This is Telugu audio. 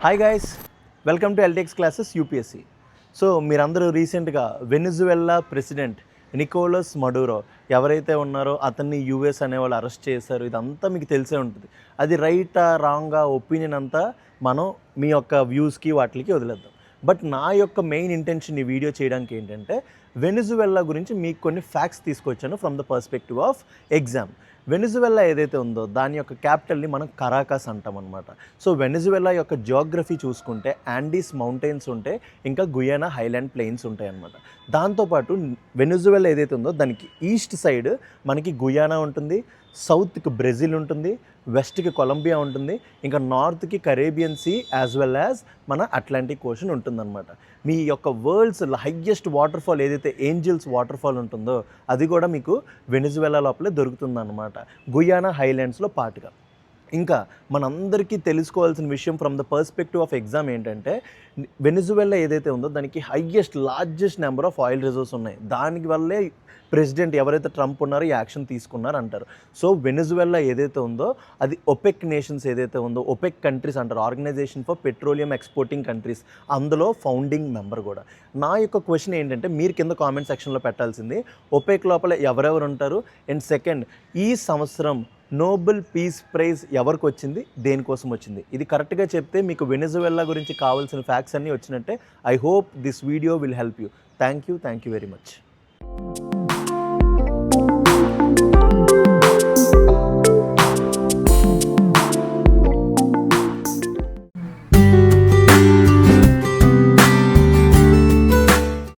Hi guys, welcome to ఎల్టెక్స్ classes UPSC. So మీరందరూ రీసెంట్గా వెనిజువెలా ప్రెసిడెంట్ నికోలస్ మడూరో ఎవరైతే ఉన్నారో అతన్ని యూఎస్ అనేవాళ్ళు అరెస్ట్ చేశారు. ఇదంతా మీకు తెలిసే ఉంటుంది. అది రైటా రాంగా ఒపీనియన్ అంతా మనం మీ యొక్క వ్యూస్కి వాటికి వదిలేద్దాం. బట్ నా యొక్క మెయిన్ ఇంటెన్షన్ ఈ వీడియో చేయడానికి ఏంటంటే వెనిజువెలా గురించి మీకు కొన్ని ఫ్యాక్ట్స్ తీసుకొచ్చాను from the perspective of exam. Venezuela ఏదైతే ఉందో దాని యొక్క క్యాపిటల్ని మనం కరాకాస్ అంటాం అనమాట. సో వెనిజువెలా యొక్క జియోగ్రఫీ చూసుకుంటే యాండీస్ మౌంటైన్స్ ఉంటే ఇంకా గుయానా హైలాండ్ ప్లెయిన్స్ ఉంటాయి అన్నమాట. దాంతోపాటు వెనిజువెలా ఏదైతే ఉందో దానికి ఈస్ట్ సైడ్ మనకి గుయానా ఉంటుంది, సౌత్కి బ్రెజిల్ ఉంటుంది, వెస్ట్కి కొలంబియా ఉంటుంది, ఇంకా నార్త్కి Caribbean sea as well as మన అట్లాంటిక్ ఓషన్ ఉంటుందన్నమాట. మీ యొక్క వరల్డ్స్ హైయెస్ట్ వాటర్ ఫాల్ ఏదైతే ఏంజిల్స్ వాటర్ ఫాల్ ఉంటుందో అది కూడా మీకు వెనిజువెలా లోపలే దొరుకుతుందన్నమాట, గుయానా హైలాండ్స్లో పాటుగా. ఇంకా మనందరికీ తెలుసుకోవాల్సిన విషయం from the perspective of exam ఏంటంటే వెనిజువెలా ఏదైతే ఉందో దానికి largest number of oil reserves ఉన్నాయి. దాని వల్లే ప్రెసిడెంట్ ఎవరైతే ట్రంప్ ఉన్నారో ఈ యాక్షన్ తీసుకున్నారు అంటారు. సో వెనిజువెలా ఏదైతే ఉందో అది ఒపెక్ నేషన్స్ ఏదైతే ఉందో ఒపెక్ కంట్రీస్ అంటారు, organization for petroleum exporting countries, అందులో ఫౌండింగ్ మెంబర్ కూడా. నా యొక్క క్వశ్చన్ ఏంటంటే మీరు కింద కామెంట్ సెక్షన్లో పెట్టాల్సింది ఒపెక్ లోపల ఎవరెవరు ఉంటారు, అండ్ సెకండ్ ఈ సంవత్సరం నోబెల్ పీస్ ప్రైజ్ ఎవరికి వచ్చింది, దేనికోసం వచ్చింది. ఇది కరెక్ట్గా చెప్తే మీకు వెనిజువెలా గురించి కావాల్సిన ఫ్యాక్ట్స్ అన్నీ వచ్చినట్టే. I hope this video will help you. Thank you very much.